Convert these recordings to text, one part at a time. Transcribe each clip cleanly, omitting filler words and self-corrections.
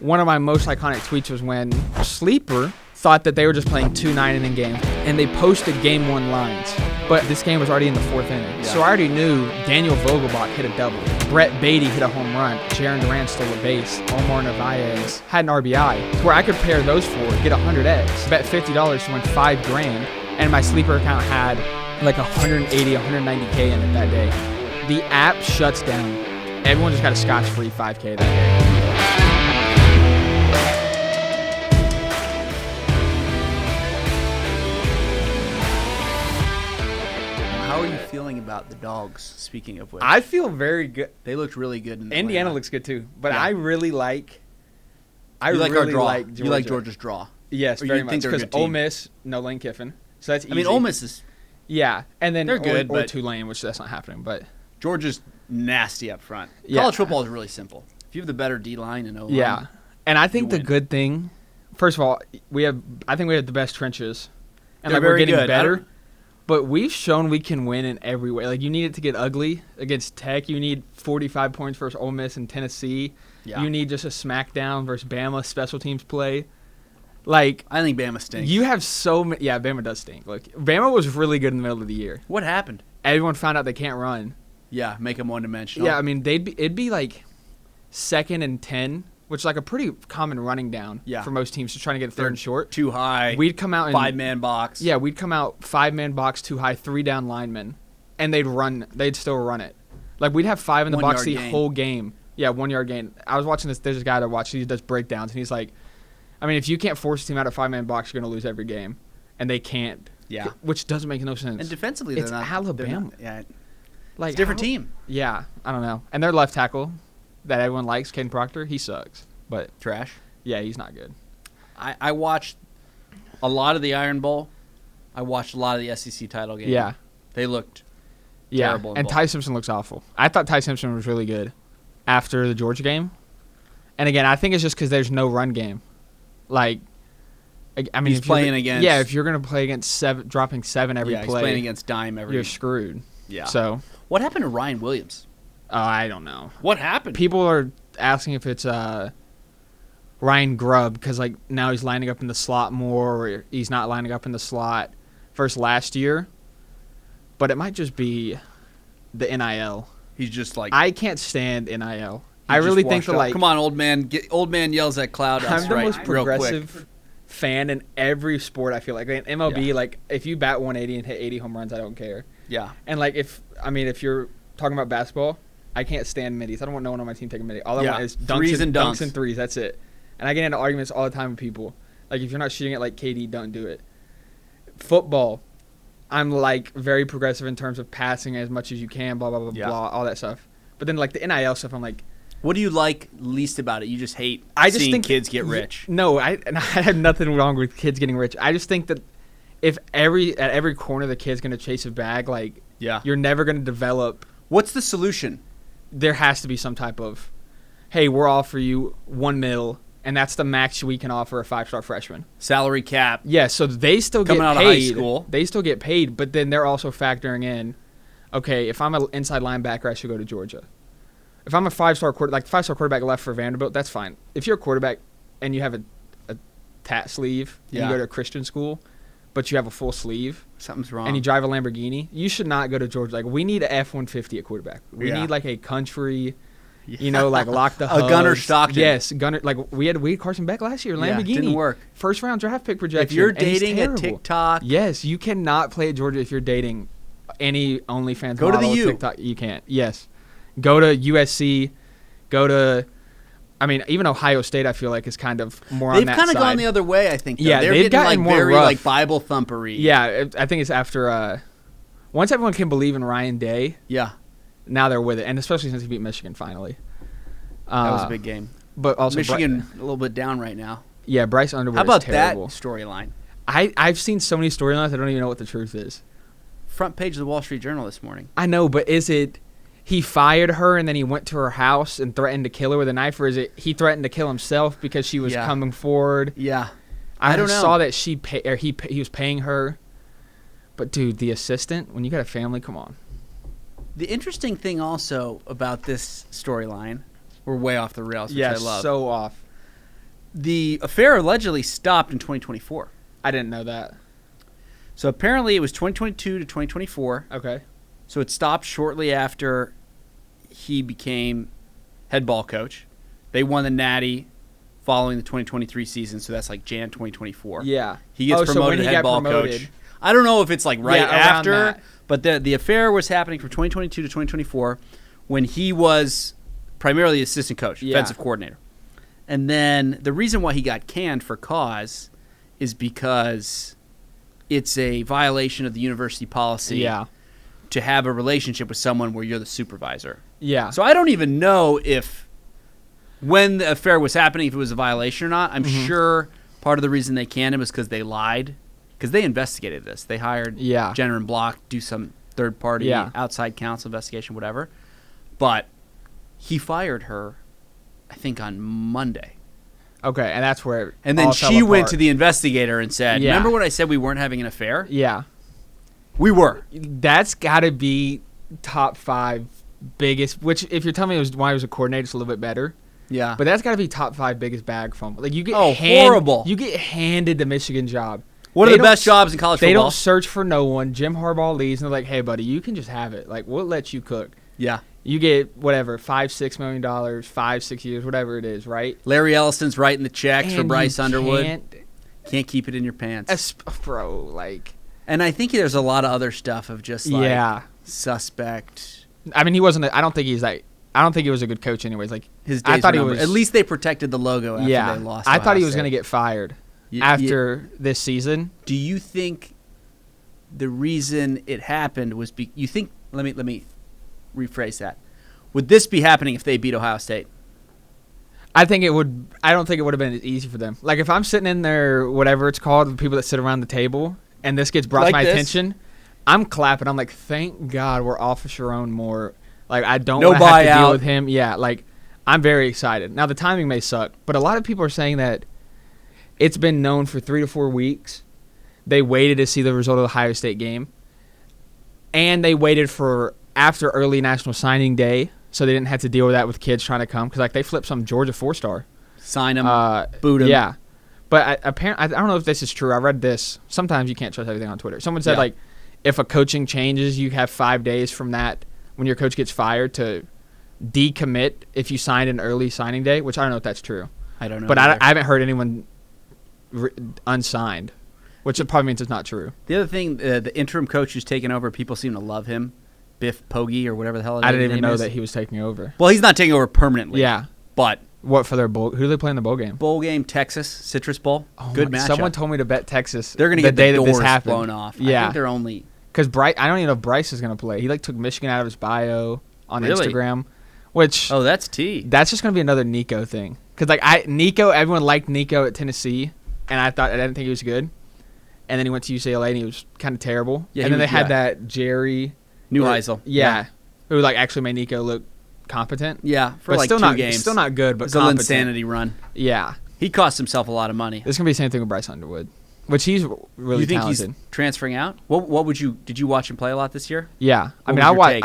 One of my most iconic tweets was when Sleeper thought that they were just playing 2 9-inning games, and they posted Game 1 lines. But this game was already in the 4th inning. Yeah. So I already knew Daniel Vogelbach hit a double. Brett Beatty hit a home run. Jaron Duran stole a base. Omar Narvaez had an RBI. To where I could pair those 4, get 100X, bet $50 to win $5,000, and my Sleeper account had like 180, 190K in it that day. The app shuts down. Everyone just got a scotch-free 5K that day. How are you feeling about the Dogs, speaking of which? I feel very good. They looked really good. Indiana looks good too, but yeah. I really like our draw. Georgia. You like Georgia's draw? Yes, very much. Because Ole Miss, no Lane Kiffin. So that's easy. I mean, Ole Miss is... Yeah, and then they're good, or Tulane, which that's not happening. But Georgia's nasty up front. Yeah. College football is really simple. If you have the better D-line and O-line, yeah. And I think the good thing, first of all, I think we have the best trenches. And they're we're getting good. Better. But we've shown we can win in every way. Like, you need it to get ugly against Tech. You need 45 points versus Ole Miss and Tennessee. Yeah. You need just a smackdown versus Bama special teams play. Like, I think Bama stinks. You have so many. Yeah, Bama does stink. Look, Bama was really good in the middle of the year. What happened? Everyone found out they can't run. Yeah, make them one-dimensional. Yeah, I mean, it'd be like 2nd and 10, which is like a pretty common running down for most teams, just trying to get 3rd and short. Too high. We'd come out in 5-man box. Yeah, we'd come out 5-man box, too high, 3 down linemen, and they'd still run it. Like, we'd have 5 in the box the whole game. Yeah, 1 yard gain. I was watching this. There's a guy that watches. He does breakdowns, and he's like, I mean, if you can't force a team out of 5-man box, you're going to lose every game, and they can't. Yeah, which doesn't make no sense. And defensively, it's Alabama. Yeah, like it's a different team. Yeah, I don't know. And their left tackle that everyone likes, Caden Proctor, he sucks. But trash. Yeah, he's not good. I watched a lot of the Iron Bowl. I watched a lot of the SEC title game. Yeah, they looked terrible. And Ty Simpson looks awful. I thought Ty Simpson was really good after the Georgia game. And again, I think it's just because there's no run game. Like, I mean, he's playing against. Yeah, if you're going to play against dropping 7 every play. He's playing against dime every. You're screwed. Yeah. So what happened to Ryan Williams? I don't know. What happened? People are asking if it's Ryan Grubb because like now he's lining up in the slot more, or he's not lining up in the slot versus last year. But it might just be the NIL. He's just like, I can't stand NIL. I really think that like, come on, old man. Old man yells at cloud. I'm the most progressive fan in every sport. I feel like in MLB, like if you bat 180 and hit 80 home runs, I don't care. Yeah. And like if you're talking about basketball, I can't stand middies. I don't want no one on my team taking middies. All I want is dunks and threes. That's it. And I get into arguments all the time with people. Like if you're not shooting it like KD, don't do it. Football, I'm like very progressive in terms of passing as much as you can. Blah blah blah blah. All that stuff. But then like the NIL stuff, I'm like. What do you like least about it? You just hate seeing kids get rich. No, I have nothing wrong with kids getting rich. I just think that if at every corner the kid's going to chase a bag, like you're never going to develop. What's the solution? There has to be some type of, hey, we're offering you $1 million, and that's the max we can offer a 5-star freshman. Salary cap. Yeah, so they still get paid. Coming out of high school. They still get paid, but then they're also factoring in, okay, if I'm an inside linebacker, I should go to Georgia. If I'm a 5-star quarterback left for Vanderbilt, that's fine. If you're a quarterback and you have a tat sleeve and you go to a Christian school, but you have a full sleeve, something's wrong. And you drive a Lamborghini, you should not go to Georgia. Like we need an F-150 at quarterback. We need like a country, like lock the hubs. A Gunner Stockton. Yes, Gunner. Like we had Carson Beck last year. Lamborghini didn't work. 1st round draft pick projection. If you're dating a TikTok, yes, you cannot play at Georgia if you're dating any OnlyFans. Go to the U. TikTok. You can't. Yes. Go to USC, even Ohio State I feel like is kind of more on that side. They've kind of gone the other way, I think. Though. Yeah, they're they've gotten like more very rough. Like Bible thumpery. Yeah, I think it's after once everyone can believe in Ryan Day. Yeah. Now they're with it, and especially since he beat Michigan finally. That was a big game. But also Michigan a little bit down right now. Yeah, Bryce Underwood How about is terrible. that storyline? I've seen so many storylines I don't even know what the truth is. Front page of the Wall Street Journal this morning. I know, but is it he fired her and then he went to her house and threatened to kill her with a knife, or is it he threatened to kill himself because she was coming forward? Yeah. I don't know. Saw that he was paying her. But dude, the assistant, when you got a family, come on. The interesting thing also about this storyline, we're way off the rails, which I love. So off. The affair allegedly stopped in 2024. I didn't know that. So apparently it was 2022 to 2024. Okay. So it stopped shortly after he became head ball coach. They won the Natty following the 2023 season, so that's like Jan 2024. Yeah. He gets so promoted when he head got ball promoted, coach. I don't know if it's like right Yeah, around after, that. but the affair was happening from 2022 to 2024 when he was primarily assistant coach, Yeah. offensive coordinator. And then the reason why he got canned for cause is because it's a violation of the university policy Yeah. to have a relationship with someone where you're the supervisor. Yeah. So I don't even know if when the affair was happening, if it was a violation or not. I'm sure part of the reason they canned him is because they lied, because they investigated this. They hired Yeah. Jenner and Block, do some third-party Yeah. outside counsel investigation, whatever. But he fired her, I think, on Monday. Okay, and that's where. And then all fell she went apart. to the investigator and said, Yeah. remember when I said we weren't having an affair? Yeah. We were. That's got to be top 5 biggest. Which, if you're telling me it was why he was a coordinator, it's a little bit better. Yeah. But that's got to be top 5 biggest bag fumble. Like you get horrible. You get handed the Michigan job. One of They the don't best jobs in college They football. don't search for no one. Jim Harbaugh leaves, and they're like, "Hey, buddy, you can just have it. Like, we'll let you cook. Yeah. You get whatever, $5-6 million, 5-6 years, whatever it is, right? Larry Ellison's writing the checks for And Bryce you Underwood. Can't keep it in your pants. Bro, like, And I think there's a lot of other stuff of just like yeah. suspect. I mean, he wasn't. I don't think he's like. I don't think he was a good coach, anyways. Like, His days I thought were he numbered. was. At least they protected the logo after yeah, they lost. I thought he was going going to get fired to after this season. Do you think the reason it happened was? You think? Let me rephrase that. Would this be happening if they beat Ohio State? I think it would. I don't think it would have been as easy for them. Like if I'm sitting in there, whatever it's called, the people that sit around the table, and this gets brought Like to my this? attention, I'm clapping. I'm like, thank God we're Officer Sharon Moore. Like I don't No want to have to buyout. deal with him. Yeah, like I'm very excited. Now the timing may suck, but a lot of people are saying that it's been known for 3 to 4 weeks. They waited to see the result of the Ohio State game, and they waited for after early National Signing Day, so they didn't have to deal with that with kids trying to come because like they flipped some Georgia 4-star. Sign him, boot him. Yeah, but apparently I don't know if this is true. I read this. Sometimes you can't trust everything on Twitter. Someone said Yeah. like if a coaching changes, you have 5 days from that when your coach gets fired to decommit if you signed an early signing day, which I don't know if that's true. I don't know. But either. I haven't heard anyone unsigned, which probably means it's not true. The other thing, the interim coach who's taken over, people seem to love him, Biff Poggi or whatever the hell. I didn't his even name know is. that he was taking over. Well, he's not taking over permanently. Yeah. But What for their bowl? Who do they play in the bowl game? bowl game, Texas Citrus Bowl, Oh good my- matchup. Someone told me to bet Texas. They're going to the get day the that this doors happened. blown off. I Yeah. think they're only. Because Bryce, I don't even know if Bryce is going to play. He like took Michigan out of his bio on Really? Instagram, which Oh, that's T. that's just going to be another Nico thing. Because like Nico, everyone liked Nico at Tennessee, and I didn't think he was good. And then he went to UCLA and he was kind of terrible. Yeah, and then he they was- had yeah. that Jerry Neuheisel. yeah, who like actually made Nico look competent. Yeah, for But like still 2 not games. still not good, but It's a little competent. insanity run. Yeah, He cost himself a lot of money. it's gonna be the same thing with Bryce Underwood, which he's really You think talented. he's transferring out? What would you? Did you watch him play a lot this year? Yeah, I What mean, was your take?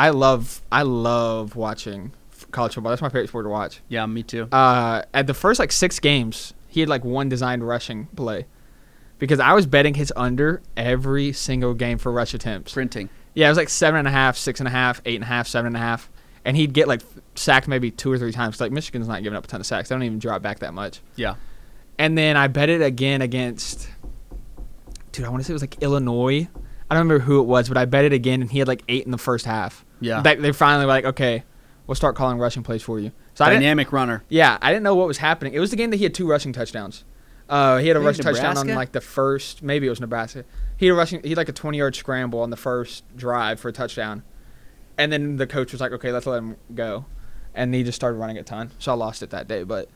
I love watching college football. That's my favorite sport to watch. Yeah, me too. At the first like 6 games, he had like one designed rushing play, because I was betting his under every single game for rush attempts. Printing. Yeah, it was like 7.5, 6.5, 8.5, 7.5, and he'd get like sacked maybe 2 or 3 times. Like Michigan's not giving up a ton of sacks; they don't even drop back that much. Yeah. And then I bet it again against, dude, I want to say it was like Illinois. I don't remember who it was, but I bet it again, and he had like 8 in the first half. Yeah. They finally were like, okay, we'll start calling rushing plays for you. So I Dynamic runner. I didn't know what was happening. It was the game that he had 2 rushing touchdowns. He had a Maybe rushing touchdown on Nebraska? like the first, maybe it was Nebraska. He had like a 20-yard scramble on the first drive for a touchdown. And then the coach was like, okay, let's let him go. And he just started running a ton. So I lost it that day, but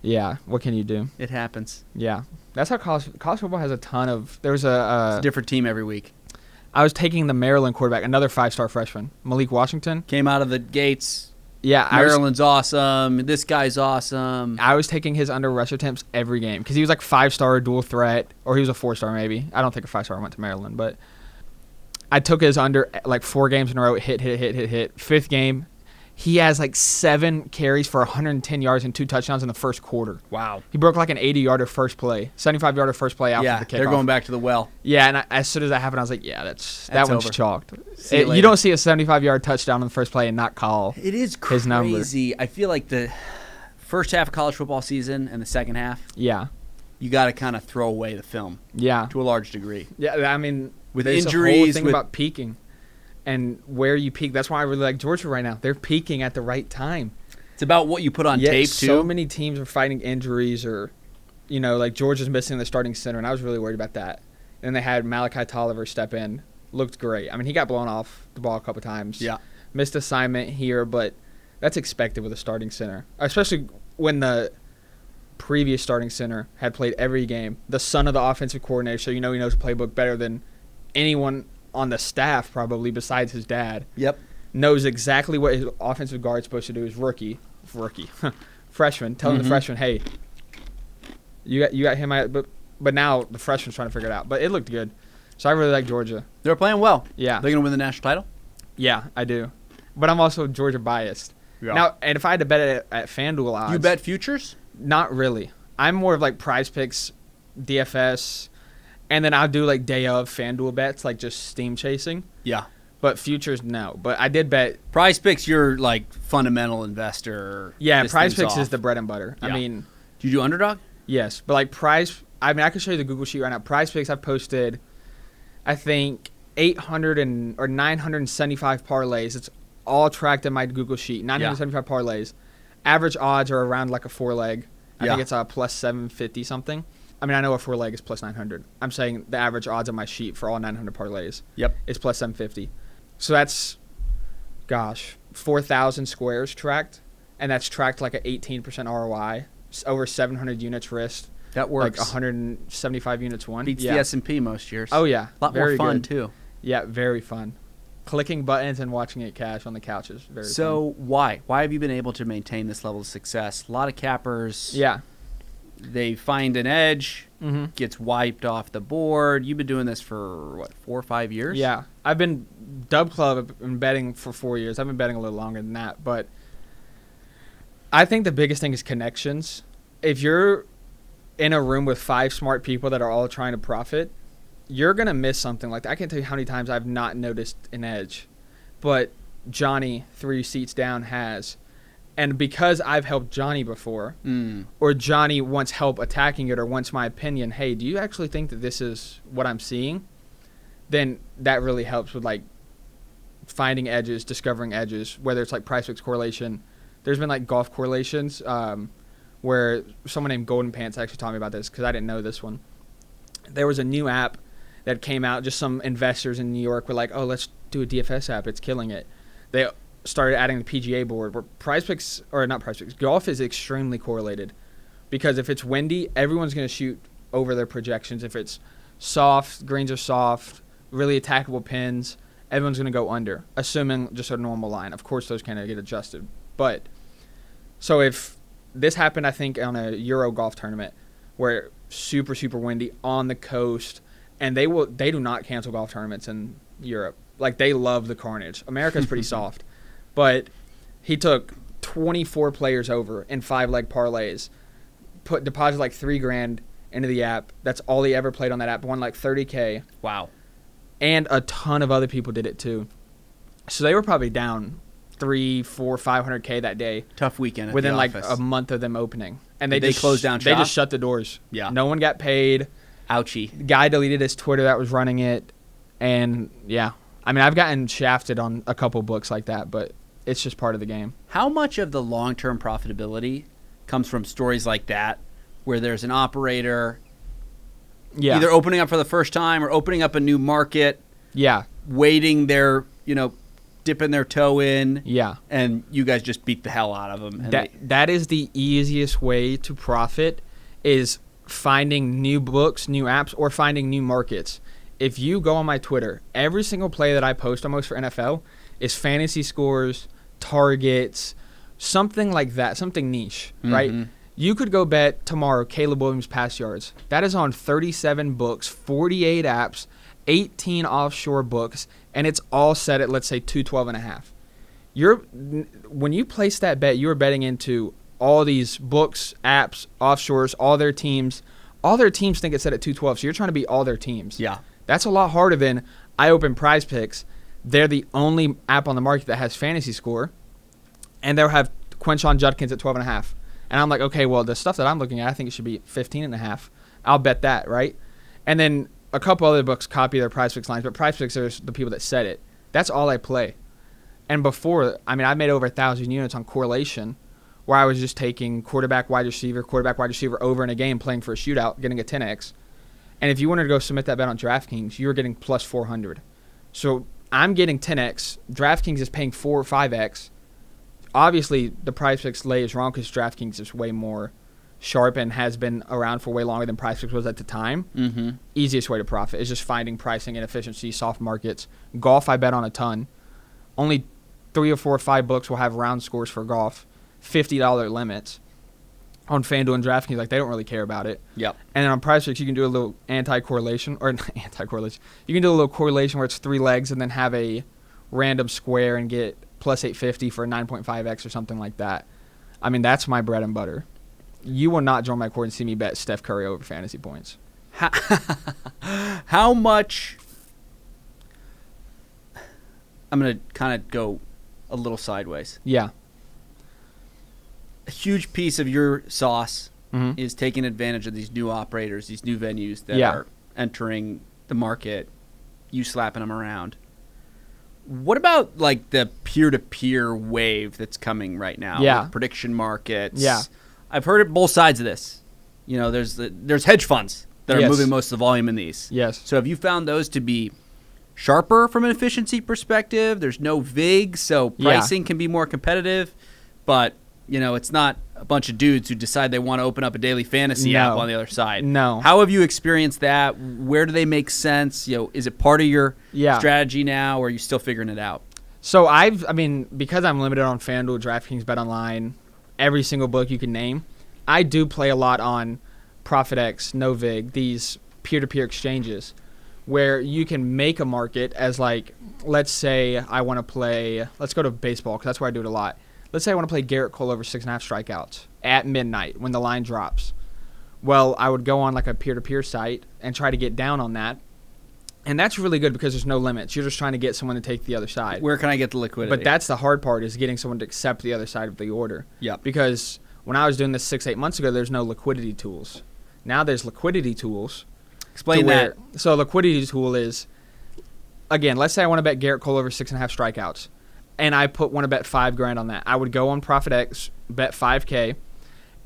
yeah, what can you do? It happens. Yeah. That's how college football has a ton of. There was It's a different team every week. I was taking the Maryland quarterback, another 5-star freshman, Malik Washington. Came out of the gates. Yeah, Maryland's awesome. This guy's awesome. I was taking his under rush attempts every game because he was like 5-star dual threat, or he was a 4-star maybe. I don't think a 5-star went to Maryland, but I took his under like 4 games in a row. Hit. 5th game, he has like 7 carries for 110 yards and 2 touchdowns in the first quarter. Wow. He broke like an 80-yarder first play, 75-yarder first play after the kickoff. They're going back to the well. Yeah, and as soon as that happened, I was like, yeah, that one's over. chalked. You You don't see a 75-yard touchdown on the first play and not call It is his number. crazy. I feel like the first half of college football season and the second half, Yeah, you got to kind of throw away the film yeah. to a large degree. Yeah, I mean, With there's injuries, a whole thing with- about peaking and where you peak. That's why I really like Georgia right now. They're peaking at the right time. It's about what you put on Yet tape, too. so many teams are fighting injuries or, like Georgia's missing the starting center, and I was really worried about that. And they had Malachi Tolliver step in. Looked great. I mean, he got blown off the ball a couple times. Yeah. Missed assignment here, but that's expected with a starting center, especially when the previous starting center had played every game. The son of the offensive coordinator, so he knows the playbook better than anyone on the staff probably besides his dad. Yep. Knows exactly what his offensive guard's supposed to do. His freshman, telling the freshman, hey, you got him out, but now the freshman's trying to figure it out. But it looked good. So I really like Georgia. They're playing well. Yeah. They're going to win the national title? Yeah, I do. But I'm also Georgia biased. Yeah. Now, and if I had to bet it at FanDuel odds. You bet futures? Not really. I'm more of like Prize Picks, DFS, and then I'll do like day of FanDuel bets, like just steam chasing. Yeah. But futures, no. But I did bet. Prize Picks, you're like fundamental investor. Yeah, This Prize thing's Picks off. is the bread and butter. Yeah. I mean, Do you do underdog? yes. But like I can show you the Google sheet right now. Prize Picks, I've posted, I think, 800 or 975 parlays. It's all tracked in my Google sheet. 975 parlays. Average odds are around like a 4-leg. I think it's a plus 750 something. I mean, I know a 4-leg is plus 900. I'm saying the average odds on my sheet for all 900 parlays is plus 750. So that's, 4,000 squares tracked, and that's tracked like an 18% ROI, over 700 units risked. That works. Like 175 units won. Beats the S&P most years. Oh, yeah. A lot Very more fun, good. too. Yeah, very fun. Clicking buttons and watching it cash on the couch is very fun. So why? Why have you been able to maintain this level of success? A lot of cappers, Yeah. they find an edge, Mm-hmm. gets wiped off the board. You've been doing this for, what, 4 or 5 years? Yeah. I've been DubClub, I've been betting for 4 years. I've been betting a little longer than that. But I think the biggest thing is connections. If you're in a room with 5 smart people that are all trying to profit, you're going to miss something like that. I can't tell you how many times I've not noticed an edge. But Johnny, 3 seats down, has. And because I've helped Johnny before, or Johnny wants help attacking it or wants my opinion, hey, do you actually think that this is what I'm seeing? Then that really helps with, like, finding edges, discovering edges, whether it's, like, price fix correlation. There's been, like, golf correlations where someone named Golden Pants actually taught me about this because I didn't know this one. There was a new app that came out. Just some investors in New York were like, oh, let's do a DFS app. It's killing it. They started adding the PGA board where golf is extremely correlated because if it's windy, everyone's going to shoot over their projections. If it's soft, greens are soft, really attackable pins, everyone's going to go under, assuming just a normal line. Of course, those kind of get adjusted. But so if this happened, I think, on a Euro golf tournament where super, super windy on the coast, and they do not cancel golf tournaments in Europe. Like, they love the carnage. America's pretty soft. But he took 24 players over in 5-leg parlays, deposited like $3,000 into the app. That's all he ever played on that app. Won like $30K. Wow. And a ton of other people did it too. So they were probably down $300, $400, $500K that day. Tough weekend at within the like office. a month of them opening. And Did they close down They shop? just shut the doors. Yeah. No one got paid. Ouchie. The guy deleted his Twitter that was running it. And yeah. I mean, I've gotten shafted on a couple books like that, but it's just part of the game. How much of the long-term profitability comes from stories like that where there's an operator either opening up for the first time or opening up a new market, waiting their, dipping their toe in, and you guys just beat the hell out of them? That is the easiest way to profit, is finding new books, new apps, or finding new markets. If you go on my Twitter, every single play that I post almost for NFL is fantasy scores, targets, something like that, something niche, right? You could go bet tomorrow Caleb Williams pass yards. That is on 37 books, 48 apps, 18 offshore books, and it's all set at, let's say, 212.5. when you place that bet, you are betting into all these books, apps, offshores, all their teams. All their teams think it's set at 212, so you're trying to beat all their teams. Yeah. That's a lot harder than I open Prize Picks. They're the only app on the market that has fantasy score, and they'll have Quinshon Judkins at 12.5. And I'm like, okay, well, the stuff that I'm looking at, I think it should be 15.5. I'll bet that, right? And then a couple other books copy their Prize Picks lines, but Prize Picks are the people that set it. That's all I play. And before, I made over 1,000 units on correlation, where I was just taking quarterback, wide receiver over in a game, playing for a shootout, getting a 10x. And if you wanted to go submit that bet on DraftKings, you were getting plus 400. So I'm getting 10x. DraftKings is paying 4 or 5x. Obviously, the Prize Picks lay is wrong because DraftKings is way more sharp and has been around for way longer than Prize Picks was at the time. Mm-hmm. Easiest way to profit is just finding pricing inefficiency, soft markets. Golf, I bet on a ton. Only 3 or 4 or 5 books will have round scores for golf. $50 limits on FanDuel and DraftKings. Like, they don't really care about it. Yep. And then on Prize Picks, you can do a little anti-correlation. You can do a little correlation where it's 3 legs and then have a random square and get plus 850 for 9.5x or something like that. That's my bread and butter. You will not join my court and see me bet Steph Curry over fantasy points. How much... I'm going to kind of go a little sideways. Yeah. A huge piece of your sauce is taking advantage of these new operators, these new venues that are entering the market, you slapping them around. What about like the peer-to-peer wave that's coming right now? Yeah. With prediction markets. Yeah. I've heard it both sides of this. There's hedge funds that are moving most of the volume in these. Yes. So have you found those to be sharper from an efficiency perspective? There's no VIG, so pricing can be more competitive, but it's not a bunch of dudes who decide they want to open up a daily fantasy app on the other side. No. How have you experienced that? Where do they make sense? Is it part of your strategy now, or are you still figuring it out? So because I'm limited on FanDuel, DraftKings, BetOnline, every single book you can name, I do play a lot on ProfitX, NoVig, these peer-to-peer exchanges, where you can make a market as like, let's say I want to play, let's go to baseball because that's where I do it a lot. Let's say I want to play Garrett Cole over 6.5 strikeouts at midnight when the line drops. Well, I would go on like a peer-to-peer site and try to get down on that. And that's really good because there's no limits. You're just trying to get someone to take the other side. Where can I get the liquidity? But that's the hard part, is getting someone to accept the other side of the order. Yeah. Because when I was doing this 6-8 months ago, there's no liquidity tools. Now there's liquidity tools. Explain that. So a liquidity tool is, again, let's say I want to bet Garrett Cole over 6.5 strikeouts, and I want to bet $5,000 on that. I would go on ProfitX, bet $5K,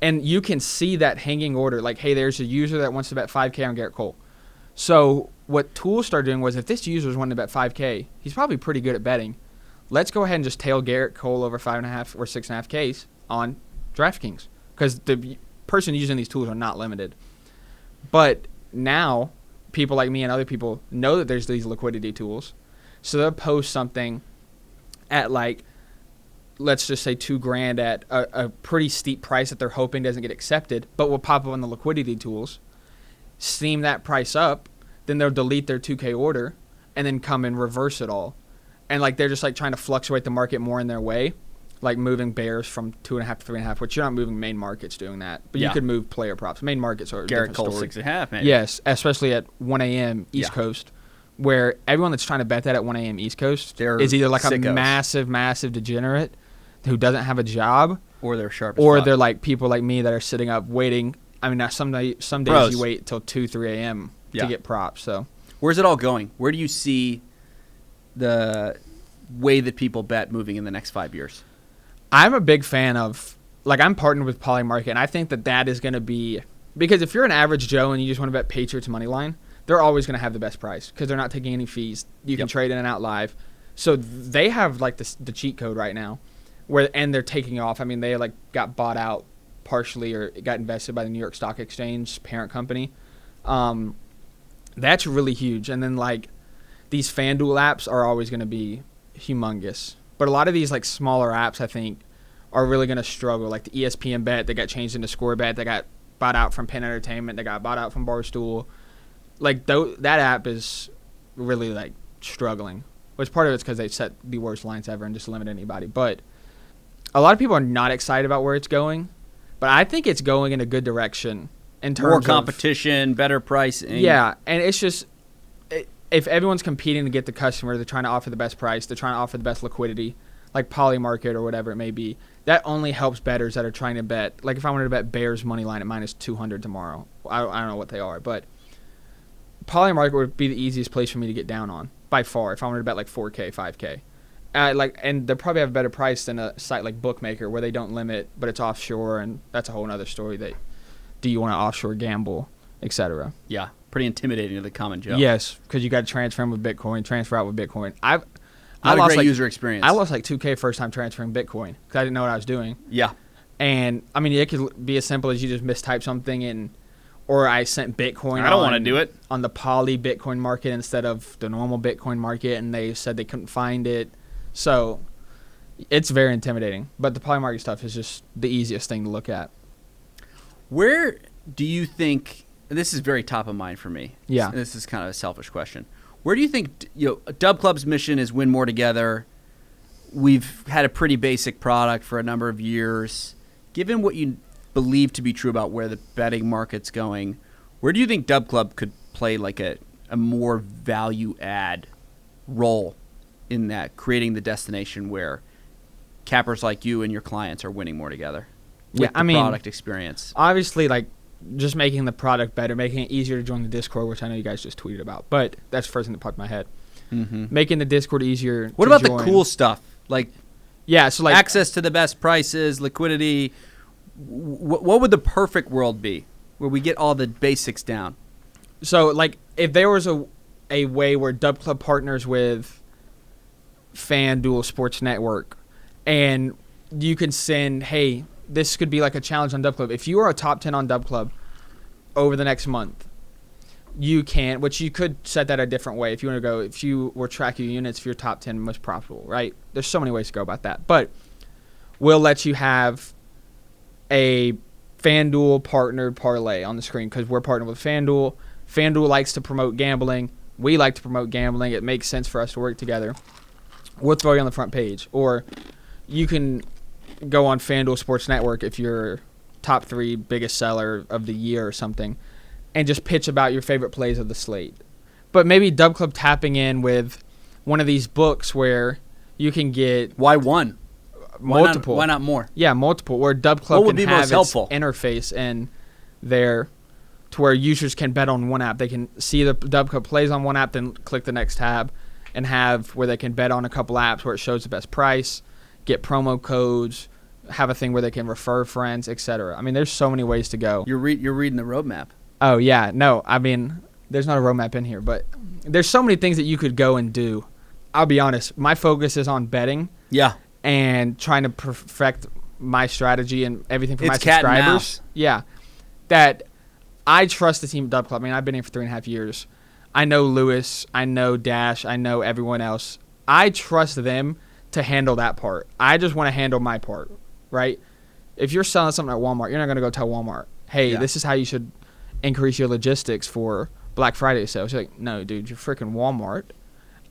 and you can see that hanging order. Like, hey, there's a user that wants to bet $5K on Garrett Cole. So what tools started doing was, if this user is wanting to bet $5K, he's probably pretty good at betting. Let's go ahead and just tail Garrett Cole over 5.5 or 6.5 Ks on DraftKings, because the person using these tools are not limited. But now people like me and other people know that there's these liquidity tools, so they'll post something at like, let's just say $2,000 at a pretty steep price that they're hoping doesn't get accepted, but will pop up on the liquidity tools, steam that price up, then they'll delete their 2K order and then come and reverse it all. And like, they're just like trying to fluctuate the market more in their way, like moving bears from 2.5 to 3.5, which you're not moving main markets doing that, but you could move player props. Main markets are a Garrett different Cole story. 6.5, maybe. Yes, especially at 1 a.m. East Coast, where everyone that's trying to bet that at 1 a.m. East Coast is either like a massive degenerate who doesn't have a job, or they're sharp, or they're like people like me that are sitting up waiting. Some days you wait till 2-3 a.m. to get props. So where's it all going? Where do you see the way that people bet moving in the next 5 years? I'm a big fan of, like, I'm partnered with Polymarket, and I think that is going to be, because if you're an average Joe and you just want to bet Patriots money line, they're always going to have the best price because they're not taking any fees. You can trade in and out live. So they have like the cheat code right now, and they're taking off. I mean, they like got bought out partially, or it got invested by the New York Stock Exchange parent company. That's really huge. And then like these FanDuel apps are always going to be humongous. But a lot of these like smaller apps, I think, are really going to struggle. Like the ESPN Bet, they got changed into Score Bet. They got bought out from Penn Entertainment. They got bought out from Barstool. Like that app is really like struggling. which part of it's because they set the worst lines ever and just limit anybody. But a lot of people are not excited about where it's going, but I think it's going in a good direction in terms more competition, better pricing. Yeah, and it's just if everyone's competing to get the customer, they're trying to offer the best price, they're trying to offer the best liquidity, like Poly Market or whatever it may be. That only helps bettors that are trying to bet. Like if I wanted to bet Bears money line at minus 200 tomorrow, I don't know what they are, but Poly Market would be the easiest place for me to get down on by far if I wanted to bet like 4K, 5K. And they probably have a better price than a site like Bookmaker where they don't limit, but it's offshore, and that's a whole other story. That do you want to offshore gamble, etc. Yeah, pretty intimidating to the common Joe. Yes, because you got to transfer in with Bitcoin, transfer out with Bitcoin. I lost a great like, user experience. I lost like 2K first time transferring Bitcoin because I didn't know what I was doing. Yeah. And, I mean, it could be as simple as you just mistype something or I sent Bitcoin. I don't want to do it. On the Poly Bitcoin market instead of the normal Bitcoin market, and they said they couldn't find it. So it's very intimidating. But the Poly Market stuff is just the easiest thing to look at. Where do you think, and this is very top of mind for me. Yeah. This is kind of a selfish question. Where do you think, DubClub's mission is win more together? We've had a pretty basic product for a number of years. Given what you believe to be true about where the betting market's going, where do you think DubClub could play like a more value add role in that, creating the destination where cappers like you and your clients are winning more together with the product experience? Obviously, like, just making the product better, making it easier to join the Discord, which I know you guys just tweeted about, but that's the first thing that popped in my head. Mm-hmm. Making the Discord easier. What about the cool stuff? Like, so like access to the best prices, liquidity. What would the perfect world be where we get all the basics down? So, like, if there was a way where DubClub partners with FanDuel Sports Network, and you can send, hey, this could be like a challenge on DubClub. If you are a top 10 on DubClub over the next month, you can, which you could set that a different way. If you want to go, if you were tracking your units, if you're top 10 most profitable, right? There's so many ways to go about that. But we'll let you have a FanDuel partnered parlay on the screen because we're partnered with FanDuel. FanDuel likes to promote gambling. We like to promote gambling. It makes sense for us to work together. We'll throw you on the front page. Or you can go on FanDuel Sports Network if you're top 3 biggest seller of the year or something, and just pitch about your favorite plays of the slate. But maybe DubClub tapping in with one of these books where you can get... Why one? Multiple. Why not more? Yeah, multiple. Where DubClub can have its helpful interface in there to where users can bet on one app. They can see the DubClub plays on one app, then click the next tab, and have where they can bet on a couple apps where it shows the best price, get promo codes, have a thing where they can refer friends, etc. I mean, there's so many ways to go. You're reading the roadmap. Oh, yeah. No, I mean, there's not a roadmap in here, but there's so many things that you could go and do. I'll be honest. My focus is on betting. Yeah. And trying to perfect my strategy and everything for my cat and subscribers. mouse. Yeah. That I trust the team at DubClub. I mean, I've been here for 3.5 years. I know Lewis. I know Dash. I know everyone else. I trust them to handle that part. I just want to handle my part, right? If you're selling something at Walmart, you're not going to go tell Walmart, hey, this is how you should increase your logistics for Black Friday sales. You're like, no, dude, you're freaking Walmart.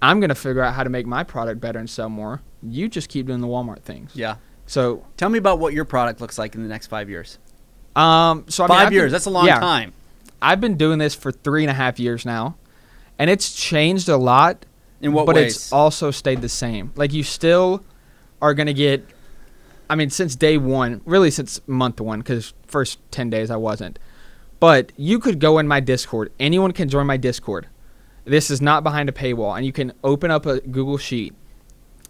I'm going to figure out how to make my product better and sell more. You just keep doing the Walmart things. Yeah. So tell me about what your product looks like in the next 5 years. So 5 years, that's a long time. I've been doing this for 3.5 years now, and it's changed a lot. In what ways? But it's also stayed the same. Like, you still are going to get, I mean, since day one, really since month one, because first 10 days I wasn't. But you could go in my Discord. Anyone can join my Discord. This is not behind a paywall, and you can open up a Google Sheet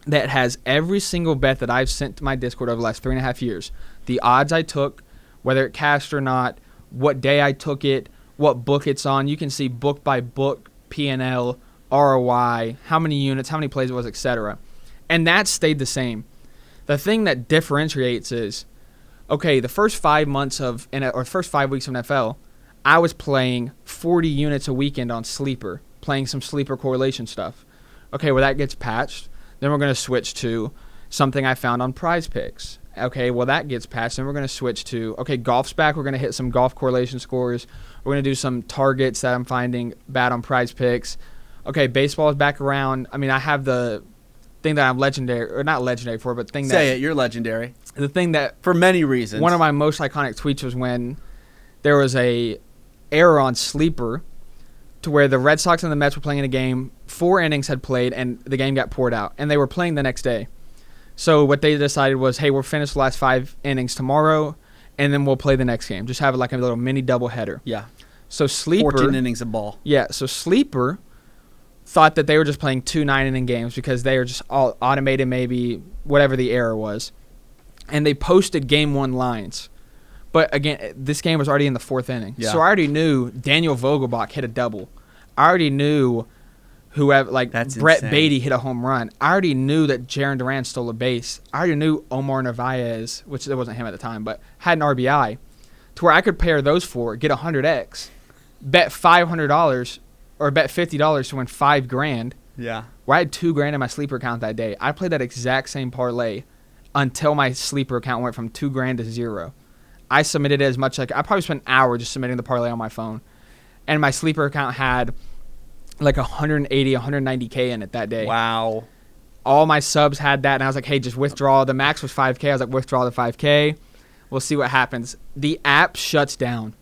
that has every single bet that I've sent to my Discord over the last 3.5 years. The odds I took, whether it cashed or not, what day I took it, what book it's on. You can see book by book, P&L, ROI, how many units, how many plays it was, etc. And that stayed the same. The thing that differentiates is, okay, the first 5 months of, or first 5 weeks of NFL, I was playing 40 units a weekend on Sleeper, playing some Sleeper correlation stuff. Okay, well, that gets patched. Then we're going to switch to something I found on Prize Picks. Okay, well, that gets patched. Then we're going to switch to, okay, golf's back. We're going to hit some golf correlation scores. We're going to do some targets that I'm finding bad on Prize Picks. okay, baseball is back around. I mean, I have the thing that I'm legendary, or not legendary for, but thing Say it, you're legendary. The thing that, for many reasons, one of my most iconic tweets was when there was a error on Sleeper to where the Red Sox and the Mets were playing in a game, 4 innings had played, and the game got poured out, and they were playing the next day. So what they decided was, hey, we'll finish the last 5 innings tomorrow, and then we'll play the next game. Just have it like a little mini doubleheader. Yeah. So Sleeper, 14 innings of ball. Yeah, so Sleeper thought that they were just playing 2 9-inning games because they were just all automated, maybe whatever the error was. And they posted game 1 lines. But again, this game was already in the 4th inning. Yeah. So I already knew Daniel Vogelbach hit a double. I already knew whoever, like That's Brett insane. Beatty hit a home run. I already knew that Jaron Duran stole a base. I already knew Omar Narvaez, which it wasn't him at the time, but had an RBI, to where I could pair those 4, get 100x, bet $500 or bet $50 to win $5,000. Yeah. Where I had $2,000 in my sleeper account that day. I played that exact same parlay until my sleeper account went from $2,000 to 0. I submitted it as much, like I probably spent an hour just submitting the parlay on my phone, and my sleeper account had like 180, 190K in it that day. Wow. All my subs had that, and I was like, hey, just withdraw. The max was 5K. I was like, withdraw the 5K. We'll see what happens. The app shuts down.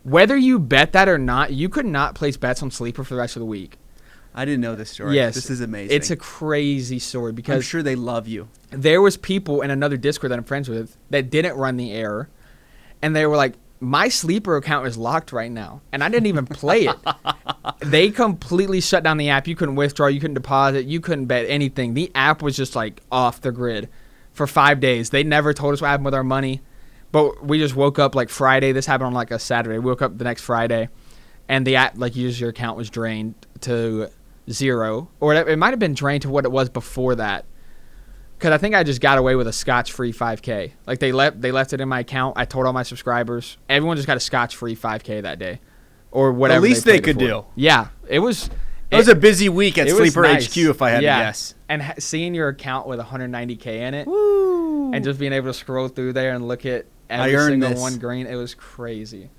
Whether you bet that or not, you could not place bets on Sleeper for the rest of the week. I didn't know this story. Yes. This is amazing. It's a crazy story because I'm sure they love you. there was people in another Discord that I'm friends with that didn't run the error, and they were like, my Sleeper account is locked right now, and I didn't even play it. They completely shut down the app. You couldn't withdraw. You couldn't deposit. You couldn't bet anything. The app was just like off the grid for 5 days. They never told us what happened with our money, but we just woke up like Friday. This happened on like a Saturday. We woke up the next Friday, and the app, like your account was drained to 0, or whatever. It might have been drained to what it was before that. Because I think I just got away with a scotch-free 5K. Like, they left it in my account. I told all my subscribers. Everyone just got a scotch-free 5K that day. Or whatever. The least they could do. Yeah. It was a busy week at Sleeper nice. HQ, if I had to guess. And seeing your account with 190K in it, Woo. and just being able to scroll through there and look at every single one green, it was crazy.